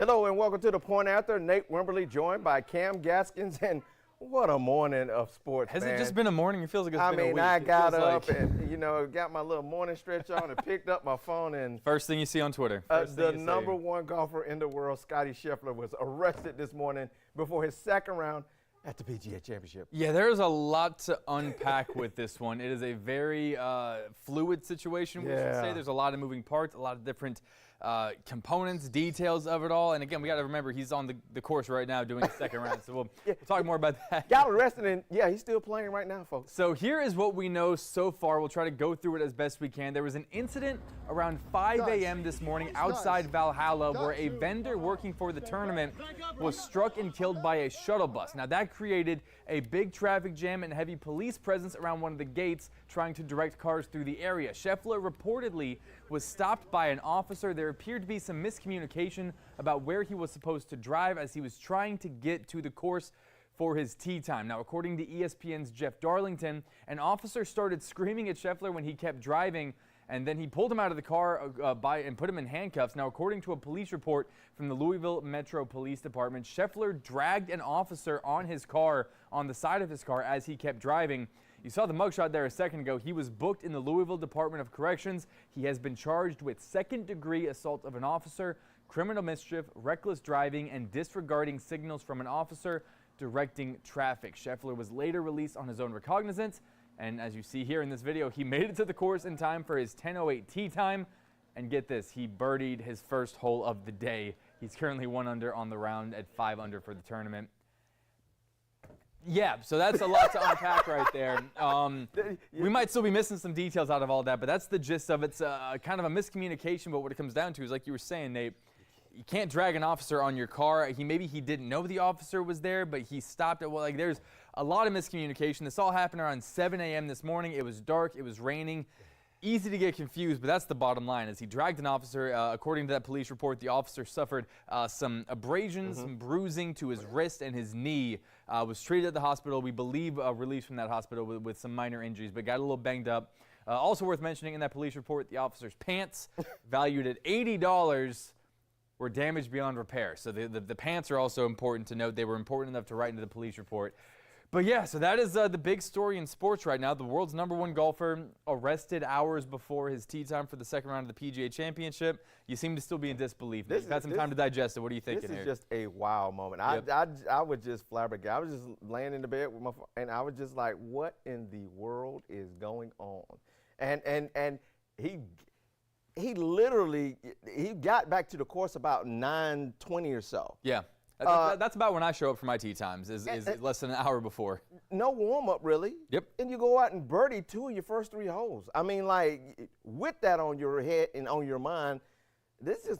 Hello and welcome to the Point After. Nate Wimberly joined by Cam Gaskins, and what a morning of sports. Has man. it just been a morning? It feels like it's been a week. I got up and got my little morning stretch on and picked up my phone and first thing you see on Twitter. The number one golfer in the world, Scottie Scheffler, was arrested this morning before his second round at the PGA Championship. Yeah, there's a lot to unpack with this one. It is a very fluid situation, we should say. There's a lot of moving parts, a lot of different components, details of it all. And again, we got to remember he's on the course right now doing the second round. So we'll talk more about that. Got arrested and he's still playing right now, folks. So here is what we know so far. We'll try to go through it as best we can. There was an incident around 5 a.m. this morning outside Valhalla where a vendor working for the tournament was struck and killed by a shuttle bus. Now that created a big traffic jam and heavy police presence around one of the gates trying to direct cars through the area. Scheffler reportedly was stopped by an officer. There appeared to be some miscommunication about where he was supposed to drive as he was trying to get to the course for his tee time. Now, according to ESPN's Jeff Darlington, an officer started screaming at Scheffler when he kept driving, and then he pulled him out of the car and put him in handcuffs. Now, according to a police report from the Louisville Metro Police Department, Scheffler dragged an officer on the side of his car as he kept driving. You saw the mugshot there a second ago. He was booked in the Louisville Department of Corrections. He has been charged with second-degree assault of an officer, criminal mischief, reckless driving, and disregarding signals from an officer directing traffic. Scheffler was later released on his own recognizance, and as you see here in this video, he made it to the course in time for his 10:08 tee time. And get this, he birdied his first hole of the day. He's currently 1 under on the round at 5 under for the tournament. Yeah, so that's a lot to unpack right there. We might still be missing some details out of all that, but that's the gist of it. It's kind of a miscommunication, but what it comes down to is, like you were saying, Nate, you can't drag an officer on your car. Maybe he didn't know the officer was there, but he stopped it. Well, like, there's a lot of miscommunication. This all happened around 7 a.m. this morning. It was dark. It was raining. Easy to get confused, but that's the bottom line. As he dragged an officer, according to that police report, the officer suffered some abrasions, some bruising to his wrist and his knee. Was treated at the hospital. We believe released from that hospital with some minor injuries, but got a little banged up. Also worth mentioning in that police report, the officer's pants, valued at $80, were damaged beyond repair. So the pants are also important to note. They were important enough to write into the police report. But yeah, so that is the big story in sports right now. The world's #1 golfer arrested hours before his tee time for the second round of the PGA Championship. You seem to still be in disbelief. You've had some time to digest it. What are you thinking here? This is just a wow moment. Yep. I was just flabbergasted. I was just laying in the bed with my phone, and I was just like, what in the world is going on? And he literally got back to the course about 9:20 or so. Yeah. That's about when I show up for my tee times, is less than an hour before. No warm-up, really. Yep. And you go out and birdie 2 of your first 3 holes. I mean, like, with that on your head and on your mind, this is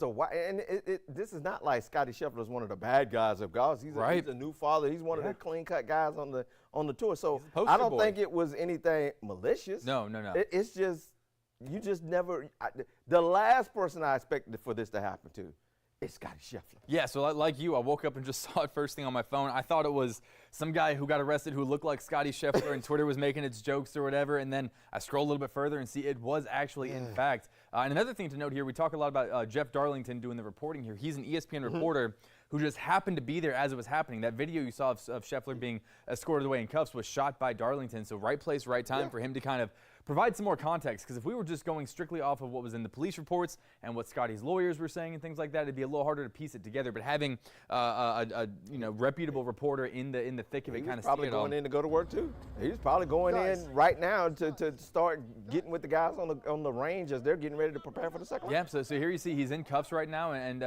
this is not like Scottie Scheffler is one of the bad guys of golf. He's a new father. He's one of the clean-cut guys on the tour. So I don't think it was anything malicious. No. It's just, you just never – the last person I expected for this to happen to, it's Scottie Scheffler. Yeah, so like you, I woke up and just saw it first thing on my phone. I thought it was some guy who got arrested who looked like Scottie Scheffler, and Twitter was making its jokes or whatever. And then I scroll a little bit further and see it was actually in fact. And another thing to note here, we talk a lot about Jeff Darlington doing the reporting here. He's an ESPN reporter who just happened to be there as it was happening. That video you saw of Scheffler being escorted away in cuffs was shot by Darlington. So right place, right time for him to kind of provide some more context, because if we were just going strictly off of what was in the police reports and what Scottie's lawyers were saying and things like that, it'd be a little harder to piece it together. But having a reputable reporter in the thick of it, kind of probably going in to go to work too. He's probably going in right now to start getting with the guys on the range as they're getting ready to prepare for the second round. Yeah. So here you see he's in cuffs right now, and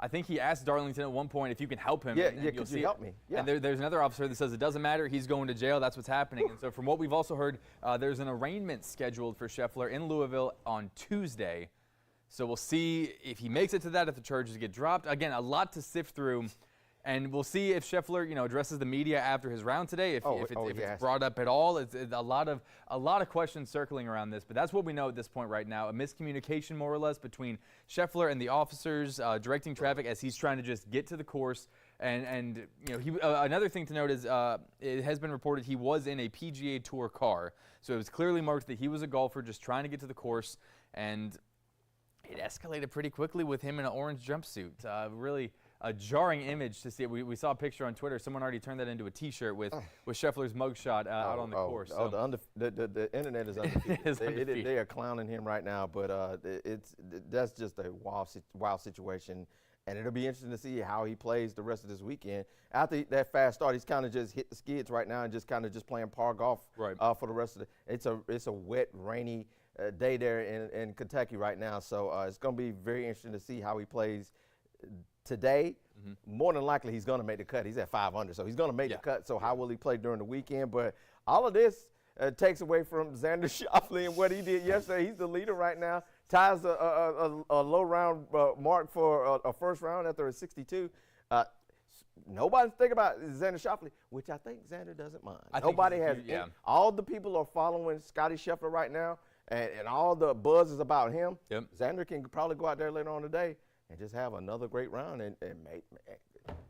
I think he asked Darlington at one point if you can help him. Could you help me? Yeah. And there's another officer that says it doesn't matter. He's going to jail. That's what's happening. And so from what we've also heard, there's an arraignment scheduled for Scheffler in Louisville on Tuesday. So we'll see if he makes it to that, if the charges get dropped. Again, a lot to sift through. And we'll see if Scheffler, addresses the media after his round today. If it's brought up at all, it's a lot of questions circling around this. But that's what we know at this point right now: a miscommunication, more or less, between Scheffler and the officers directing traffic as he's trying to just get to the course. And another thing to note is it has been reported he was in a PGA Tour car, so it was clearly marked that he was a golfer just trying to get to the course. And it escalated pretty quickly with him in an orange jumpsuit. Really a jarring image to see. We saw a picture on Twitter. Someone already turned that into a T-shirt with Scheffler's mugshot out on the course. The internet is undefeated. They are clowning him right now, but that's just a wild situation. And it'll be interesting to see how he plays the rest of this weekend. After that fast start, he's kind of just hit the skids right now and just kind of just playing par golf for the rest of the. It's a wet, rainy day there in Kentucky right now. So it's going to be very interesting to see how he plays today. More than likely, he's going to make the cut. He's at 500, so he's going to make the cut. So how will he play during the weekend? But all of this takes away from Xander Schauffele and what he did yesterday. He's the leader right now. Ties a low round mark for a first round after a 62. Nobody's thinking about Xander Schauffele, which I think Xander doesn't mind. Nobody has. All the people are following Scottie Scheffler right now, and all the buzz is about him. Xander can probably go out there later on today and just have another great round and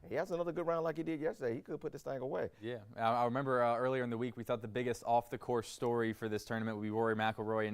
he has another good round like he did yesterday. He could put this thing away. Yeah, I remember earlier in the week we thought the biggest off-the-course story for this tournament would be Rory McIlroy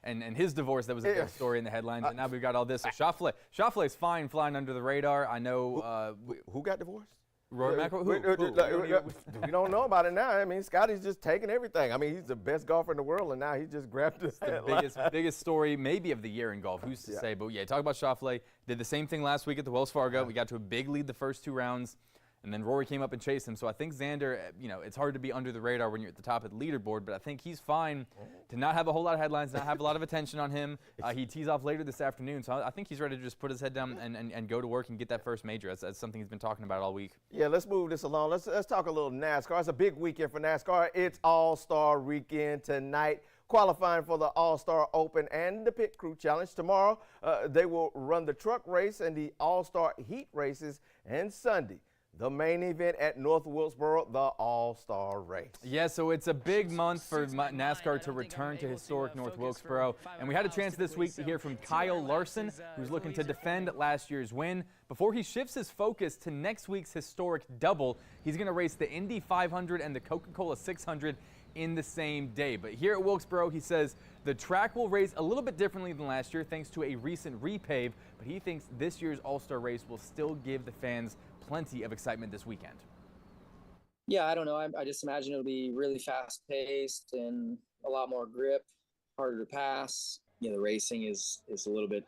and his divorce. That was a big story in the headlines, and now we've got all this. So Schauffele's fine flying under the radar. I know. Who got divorced? Rory McIlroy. We don't know about it now. I mean, Scotty's just taking everything. I mean, he's the best golfer in the world, and now he just grabbed the biggest story maybe of the year in golf. Who's to say? But yeah, talk about Schauffele. Did the same thing last week at the Wells Fargo. We got to a big lead the first 2 rounds. And then Rory came up and chased him. So I think Xander, it's hard to be under the radar when you're at the top of the leaderboard, but I think he's fine to not have a whole lot of headlines, not have a lot of attention on him. He tees off later this afternoon, so I think he's ready to just put his head down and go to work and get that first major. That's something he's been talking about all week. Yeah, let's move this along. Let's talk a little NASCAR. It's a big weekend for NASCAR. It's All-Star weekend tonight. Qualifying for the All-Star Open and the Pit Crew Challenge. Tomorrow, they will run the truck race and the All-Star heat races, and Sunday, the main event at North Wilkesboro, the All-Star Race. Yeah, so it's a big month for NASCAR to return to historic North Wilkesboro. And we had a chance this week to hear from Kyle Larson, who's looking to defend last year's win. Before he shifts his focus to next week's historic double, he's going to race the Indy 500 and the Coca-Cola 600 in the same day. But here at Wilkesboro, he says the track will race a little bit differently than last year thanks to a recent repave, but he thinks this year's All-Star Race will still give the fans plenty of excitement this weekend. Yeah, I don't know. I just imagine it'll be really fast-paced and a lot more grip, harder to pass. The racing is a little bit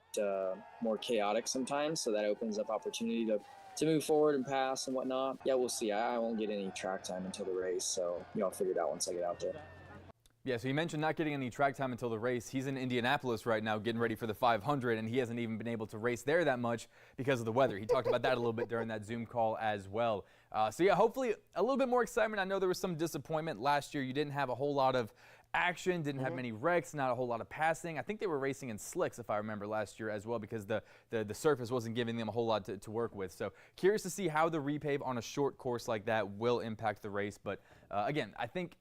more chaotic sometimes, so that opens up opportunity to move forward and pass and whatnot. Yeah, we'll see. I won't get any track time until the race, so I'll figure it out once I get out there. Yeah, so you mentioned not getting any track time until the race. He's in Indianapolis right now getting ready for the 500, and he hasn't even been able to race there that much because of the weather. He talked about that a little bit during that Zoom call as well. So yeah, hopefully a little bit more excitement. I know there was some disappointment last year. You didn't have a whole lot of action, didn't have many wrecks, not a whole lot of passing. I think they were racing in slicks, if I remember, last year as well, because the surface wasn't giving them a whole lot to work with. So curious to see how the repave on a short course like that will impact the race. But again, I think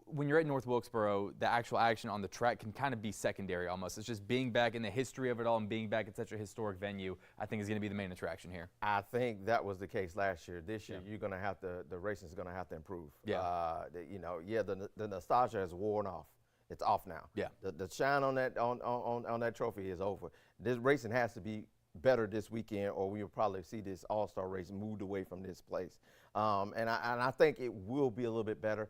when you're at North Wilkesboro, the actual action on the track can kind of be secondary almost. It's just being back in the history of it all and being back at such a historic venue, I think is going to be the main attraction here. I think that was the case last year. This year, you're going to have to, the racing is going to have to improve. The nostalgia has worn off. It's off now. Yeah. The shine on that trophy is over. This racing has to be better this weekend, or we'll probably see this All-Star race moved away from this place. And I think it will be a little bit better.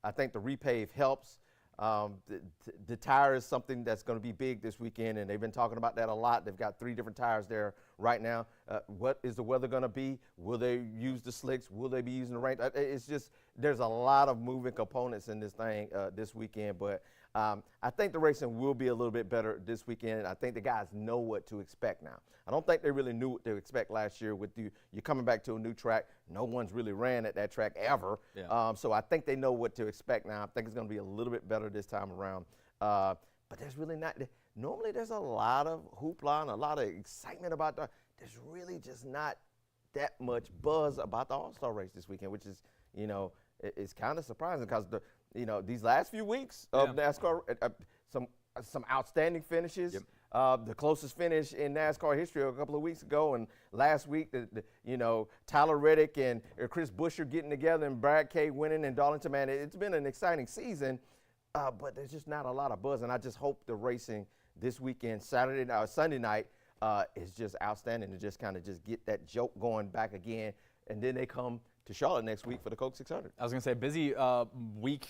I think the repave helps. The tire is something that's going to be big this weekend, and they've been talking about that a lot. They've got 3 different tires there right now. What is the weather going to be? Will they use the slicks? Will they be using the rain? It's just there's a lot of moving components in this thing this weekend, but I think the racing will be a little bit better this weekend. I think the guys know what to expect now. I don't think they really knew what to expect last year with you're coming back to a new track. No one's really ran at that track ever. Yeah. So I think they know what to expect now. I think it's going to be a little bit better this time around. But there's really not – normally there's a lot of hoopla and a lot of excitement about that. There's really just not that much buzz about the All-Star race this weekend, which is, it's kind of surprising because these last few weeks of NASCAR, some outstanding finishes. Yep. The closest finish in NASCAR history a couple of weeks ago, and last week, Tyler Reddick and Chris Buescher getting together and Brad Kay winning in Darlington. Man, it's been an exciting season, but there's just not a lot of buzz, and I just hope the racing this weekend, Sunday night, is just outstanding to just kind of just get that joke going back again. And then they come to Charlotte next week for the Coke 600. I was going to say, busy week,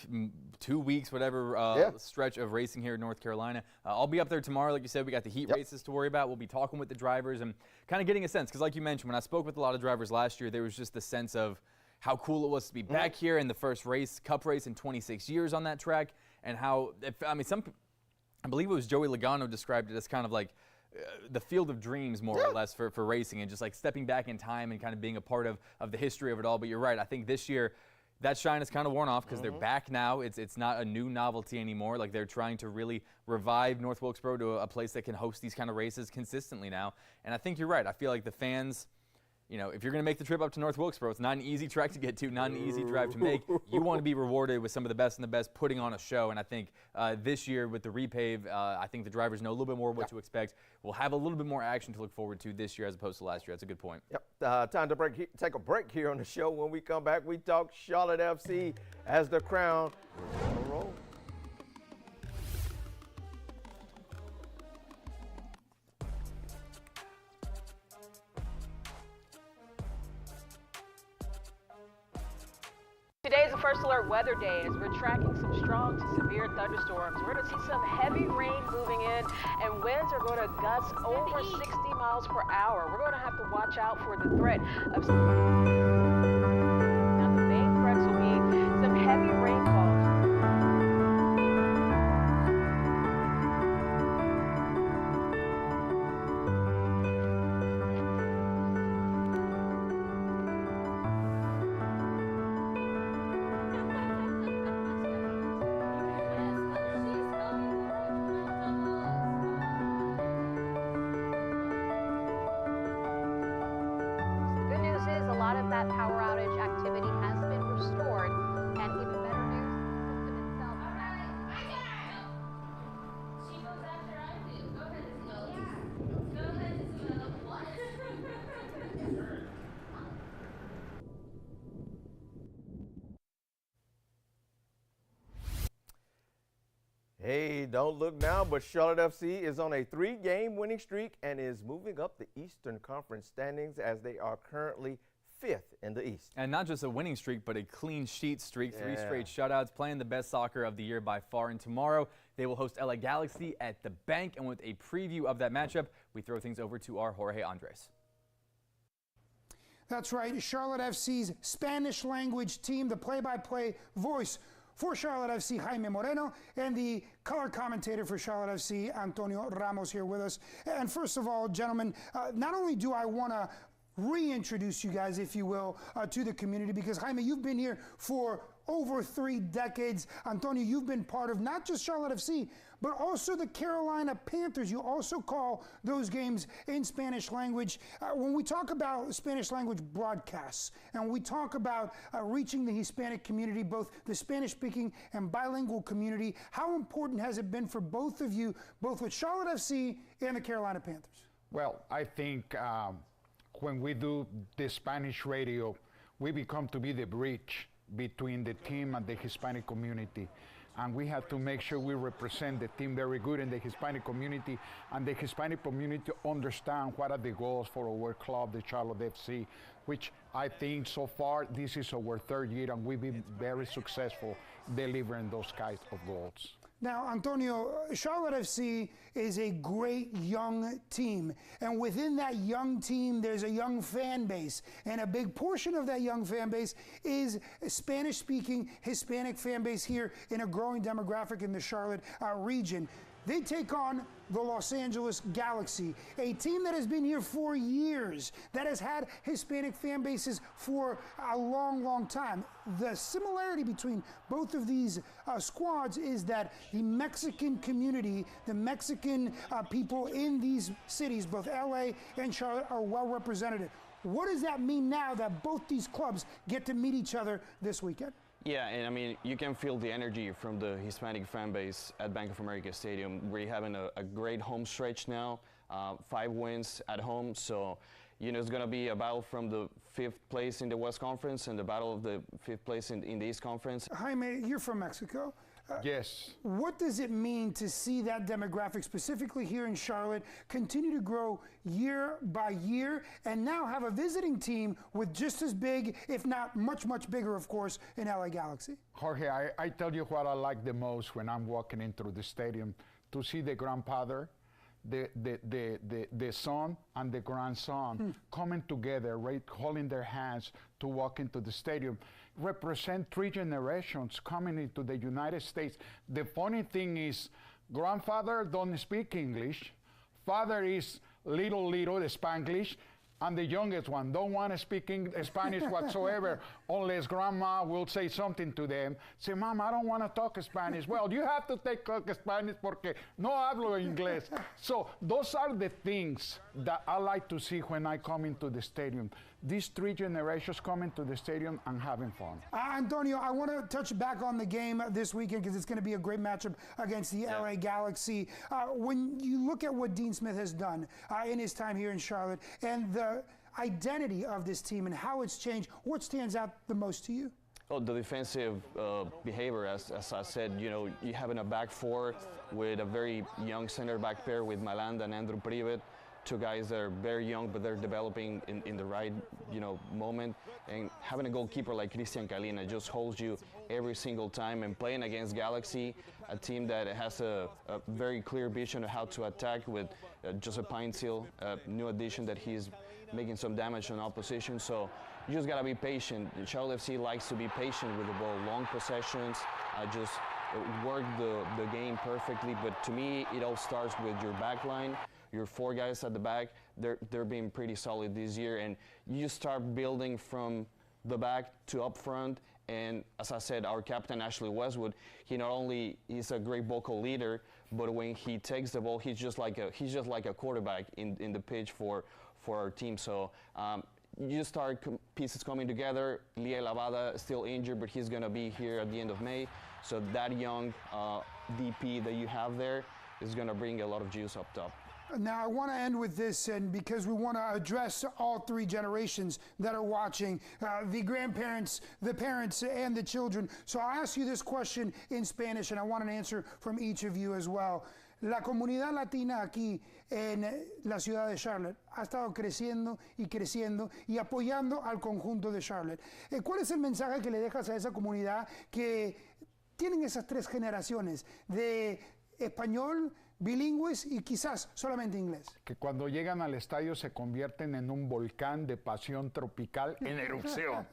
2 weeks, whatever stretch of racing here in North Carolina. I'll be up there tomorrow. Like you said, we got the heat races to worry about. We'll be talking with the drivers and kind of getting a sense. Because like you mentioned, when I spoke with a lot of drivers last year, there was just the sense of how cool it was to be back here in the first cup race in 26 years on that track. And how, I believe it was Joey Logano described it as kind of like the field of dreams, more or less, for racing, and just like stepping back in time and kind of being a part of the history of it all. But you're right. I think this year that shine is kind of worn off because they're back now. It's not a new novelty anymore. Like, they're trying to really revive North Wilkesboro to a place that can host these kind of races consistently now. And I think you're right. I feel like the fans, you know, if you're going to make the trip up to North Wilkesboro, it's not an easy track to get to, not an easy drive to make. You want to be rewarded with some of the best and the best putting on a show. And I think this year with the repave, I think the drivers know a little bit more what to expect. We'll have a little bit more action to look forward to this year as opposed to last year. That's a good point. Yep. Time to take a break here on the show. When we come back, we talk Charlotte FC as the crown is on a roll. Today is the first alert weather day as we're tracking some strong to severe thunderstorms. We're going to see some heavy rain moving in, and winds are going to gust over 60 miles per hour. We're going to have to watch out for the threat of now the main threats will be some heavy rainfall. That power outage activity has been restored, and even better news, the system itself. She goes after I do. Go ahead, go ahead, Hey, don't look now, but Charlotte FC is on a 3-game winning streak and is moving up the Eastern Conference standings as they are currently 5th in the East. And not just a winning streak, but a clean sheet streak. 3 straight shutouts, playing the best soccer of the year by far. And tomorrow, they will host LA Galaxy at the Bank. And with a preview of that matchup, we throw things over to our Jorge Andres. That's right, Charlotte FC's Spanish language team, the play-by-play voice for Charlotte FC, Jaime Moreno, and the color commentator for Charlotte FC, Antonio Ramos, here with us. And first of all, gentlemen, not only do I want to reintroduce you guys, if you will, to the community, because Jaime, you've been here for over 3 decades. Antonio, you've been part of not just Charlotte FC, but also the Carolina Panthers. You also call those games in Spanish language. When we talk about Spanish language broadcasts, and we talk about reaching the Hispanic community, both the Spanish-speaking and bilingual community, how important has it been for both of you, both with Charlotte FC and the Carolina Panthers? Well, I think when we do the Spanish radio, we become to be the bridge between the team and the Hispanic community. And we have to make sure we represent the team very good in the Hispanic community, and the Hispanic community understand what are the goals for our club, the Charlotte FC, which I think so far this is our 3rd year, and we've been very successful delivering those kinds of goals. Now, Antonio, Charlotte FC is a great young team, and within that young team, there's a young fan base, and a big portion of that young fan base is a Spanish-speaking Hispanic fan base here in a growing demographic in the Charlotte region. They take on the Los Angeles Galaxy, a team that has been here for years, that has had Hispanic fan bases for a long, long time. The similarity between both of these squads is that the Mexican community, the Mexican people in these cities, both LA and Charlotte, are well represented. What does that mean now that both these clubs get to meet each other this weekend? Yeah, and I mean, you can feel the energy from the Hispanic fan base at Bank of America Stadium. We're having a great home stretch now, 5 wins at home. So, you know, it's going to be a battle from the 5th place in the West Conference and the battle of the 5th place in the East Conference. Jaime, you're from Mexico. Yes. What does it mean to see that demographic, specifically here in Charlotte, continue to grow year by year, and now have a visiting team with just as big, if not much, much bigger, of course, in LA Galaxy? Jorge, I tell you what I like the most when I'm walking into the stadium, to see the grandfather, the son and the grandson coming together, right, holding their hands to walk into the stadium, represent 3 generations coming into the United States. The funny thing is, grandfather don't speak English, father is little the Spanglish, and the youngest one don't want to speak Spanish whatsoever, unless grandma will say something to them. Say, Mom, I don't want to talk Spanish. Well, you have to talk Spanish porque no hablo inglés. So those are the things that I like to see when I come into the stadium. These 3 generations coming to the stadium and having fun. Antonio, I want to touch back on the game this weekend because it's going to be a great matchup against the LA Galaxy. When you look at what Dean Smith has done in his time here in Charlotte and the identity of this team and how it's changed, what stands out the most to you? Well, the defensive behavior, as I said, you know, you having a back 4 with a very young center back pair with Malanda and Andrew Privet. 2 guys that are very young, but they're developing in the right, you know, moment. And having a goalkeeper like Cristian Kalina just holds you every single time. And playing against Galaxy, a team that has a very clear vision of how to attack with Joseph Pinesil, a new addition that he's making some damage on opposition. So you just gotta be patient. Charlotte FC likes to be patient with the ball, long possessions, just work the game perfectly. But to me, it all starts with your back line. Your 4 guys at the back, they're being pretty solid this year, and you start building from the back to up front. And as I said, our captain Ashley Westwood, he not only is a great vocal leader, but when he takes the ball, he's just like a quarterback in the pitch for our team. So you start pieces coming together. Liel Lavada is still injured, but he's gonna be here at the end of May. So that young DP that you have there is gonna bring a lot of juice up top. Now, I want to end with this, and because we want to address all 3 generations that are watching, the grandparents, the parents, and the children. So I'll ask you this question in Spanish, and I want an answer from each of you as well. La comunidad latina aquí en la ciudad de Charlotte ha estado creciendo y apoyando al conjunto de Charlotte. ¿Cuál es el mensaje que le dejas a esa comunidad que tienen esas 3 generaciones de español, bilingües y quizás solamente inglés? Que cuando llegan al estadio se convierten en un volcán de pasión tropical en erupción.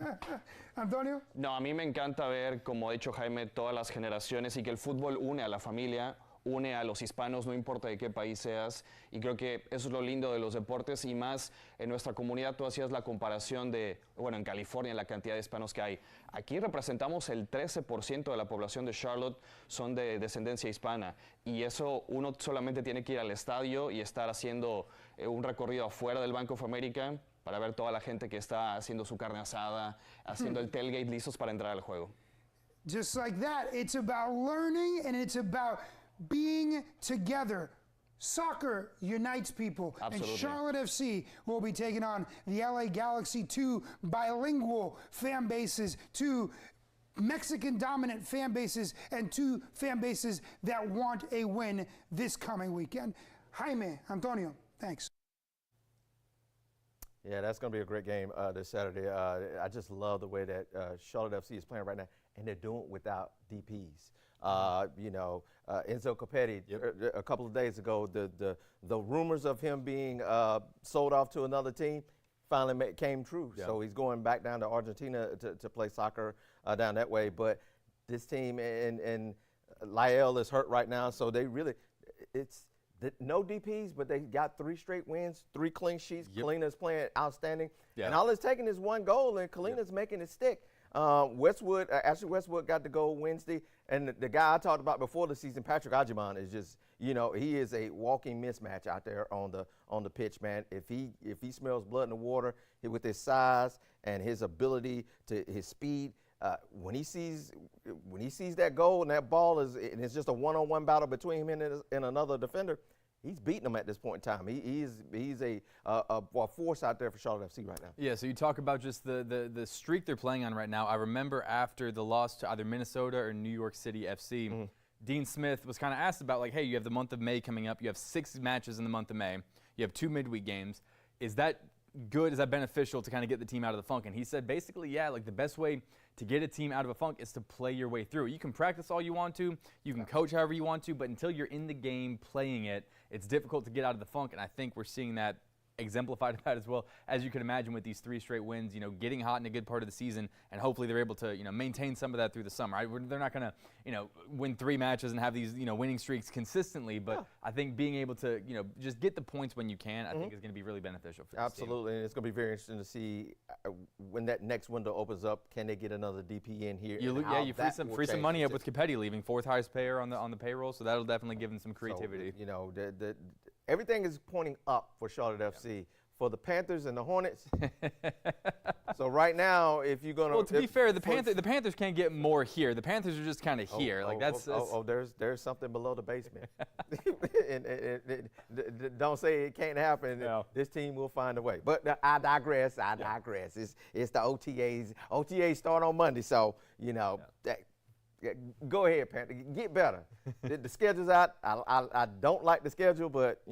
Antonio. No, a mí me encanta ver, como ha dicho Jaime, todas las generaciones y que el fútbol une a la familia, une a los hispanos, no importa de qué país seas, y creo que eso es lo lindo de los deportes, y más en nuestra comunidad. Tú hacías la comparación de, bueno, en California, la cantidad de hispanos que hay. Aquí representamos el 13% de la población de Charlotte son de descendencia hispana, y eso uno solamente tiene que ir al estadio y estar haciendo un recorrido afuera del Bank of America para ver toda la gente que está haciendo su carne asada, haciendo el tailgate, listos para entrar al juego. Just like that, it's about learning and it's about being together. Soccer unites people. Absolutely. And Charlotte FC will be taking on the LA Galaxy, 2 bilingual fan bases, 2 Mexican dominant fan bases, and 2 fan bases that want a win this coming weekend. Jaime, Antonio, thanks. Yeah, that's going to be a great game this Saturday. I just love the way that Charlotte FC is playing right now, and they're doing it without DPs. You know, Enzo Copetti, a couple of days ago, the rumors of him being sold off to another team finally came true. Yeah. So he's going back down to Argentina to play soccer down that way. But this team, and Liel is hurt right now, so they really, no DPs, but they got 3 straight wins, 3 clean sheets. Yep. Kalina's playing outstanding. Yep. And all it's taking is 1 goal, and Kalina's making it stick. Ashley Westwood got the goal Wednesday, and the guy I talked about before the season, Patrick Ajiman, is just, you know, he is a walking mismatch out there on the pitch, man. If he smells blood in the water, with his size and his ability his speed, when he sees that goal and that ball and it's just a one-on-one battle between him and another defender, he's beating them at this point in time. He's a force out there for Charlotte FC right now. Yeah, so you talk about just the streak they're playing on right now. I remember after the loss to either Minnesota or New York City FC, Dean Smith was kind of asked about, like, hey, you have the month of May coming up. You have 6 matches in the month of May. You have 2 midweek games. Is that good? Is that beneficial to kind of get the team out of the funk? And he said basically, yeah, like the best way to get a team out of a funk is to play your way through. You can practice all you want to. You can coach however you want to. But until you're in the game playing it, it's difficult to get out of the funk. And I think we're seeing that exemplified that as well, as you can imagine, with these 3 straight wins, getting hot in a good part of the season, and hopefully they're able to, maintain some of that through the summer. They're not going to, win 3 matches and have these, winning streaks consistently, but I think being able to, just get the points when you can, I think is going to be really beneficial for this Absolutely, team. and it's going to be very interesting to see when that next window opens up, can they get another DP in here? You free some money up with Capetti leaving, 4th highest payer on the payroll, so that'll definitely give them some creativity. So, everything is pointing up for Charlotte FC. For the Panthers and the Hornets. So right now, if you're gonna, well, to be fair, the Panthers can't get more here. The Panthers are just kind of here. There's something below the basement. and don't say it can't happen. No. This team will find a way. But I digress. It's the OTAs. OTAs start on Monday, so go ahead, Panther. Get better. The schedule's out. I don't like the schedule, but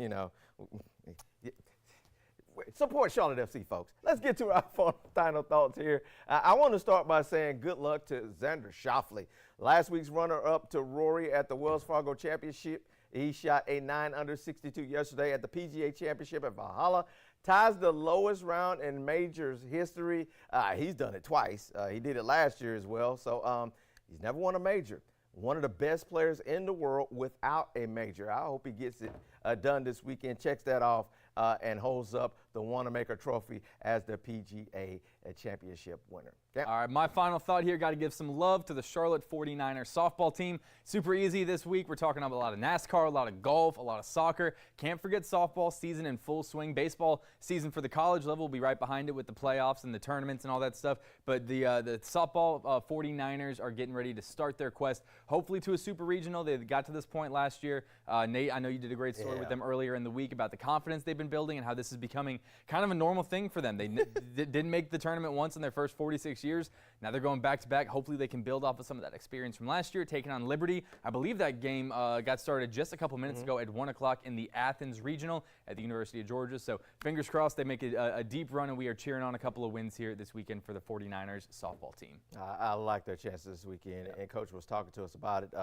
support Charlotte FC, folks. Let's get to our final thoughts here. I want to start by saying good luck to Xander Schauffele. Last week's runner-up to Rory at the Wells Fargo Championship. He shot a 9 under 62 yesterday at the PGA Championship at Valhalla. Ties the lowest round in majors history. He's done it twice. He did it last year as well. So he's never won a major. One of the best players in the world without a major. I hope he gets it done this weekend, checks that off, and holds up the Wanamaker Trophy as the PGA Championship winner. Okay. All right, my final thought here, got to give some love to the Charlotte 49ers softball team. Super easy this week. We're talking about a lot of NASCAR, a lot of golf, a lot of soccer. Can't forget softball season in full swing. Baseball season for the college level will be right behind it with the playoffs and the tournaments and all that stuff. But the softball 49ers are getting ready to start their quest, hopefully to a super regional. They got to this point last year. Nate, I know you did a great story with them earlier in the week about the confidence they've been building and how this is becoming kind of a normal thing for them. They didn't make the tournament once in their first 46 years. Now they're going back to back. Hopefully they can build off of some of that experience from last year, taking on Liberty. I believe that game got started just a couple minutes ago at 1 o'clock in the Athens Regional at the University of Georgia. So fingers crossed they make a deep run, and we are cheering on a couple of wins here this weekend for the 49ers softball team. I like their chances this weekend, and Coach was talking to us about it.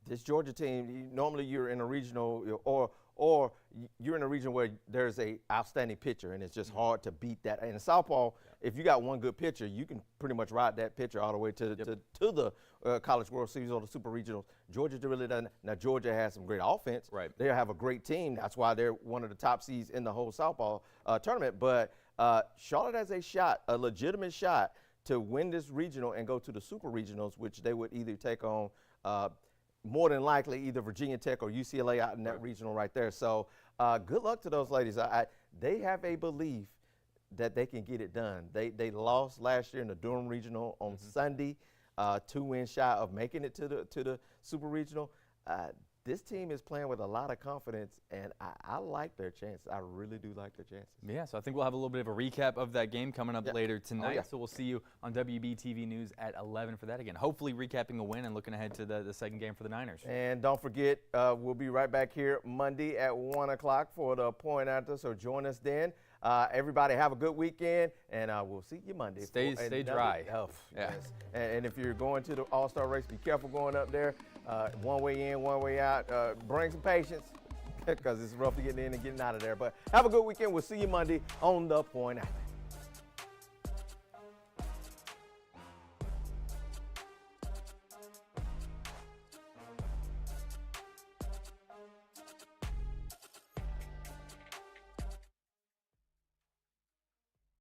This Georgia team, normally you're in a regional or you're in a region where there's a outstanding pitcher, and it's just hard to beat that. And in softball, if you got one good pitcher, you can pretty much ride that pitcher all the way to the College World Series or the Super Regionals. Georgia really doesn't. Now, Georgia has some great offense. Right. They have a great team. That's why they're one of the top seeds in the whole softball tournament. But Charlotte has a shot, a legitimate shot, to win this regional and go to the Super Regionals, which they would either take on more than likely either Virginia Tech or UCLA out in that regional right there. So good luck to those ladies. They have a belief that they can get it done. They lost last year in the Durham Regional on Sunday, 2 wins shy of making it to the Super Regional. This team is playing with a lot of confidence, and I like their chances. I really do like their chances. Yeah, so I think we'll have a little bit of a recap of that game coming up later tonight. So we'll see you on WBTV News at 11 for that again. Hopefully recapping a win and looking ahead to the second game for the Niners. And don't forget, we'll be right back here Monday at 1 o'clock for the Point After, so join us then. Everybody have a good weekend, and we'll see you Monday. Stay dry. Yes. And if you're going to the All-Star Race, be careful going up there. One way in, one way out. Bring some patience because it's rough to get in and getting out of there. But have a good weekend. We'll see you Monday on The Point After.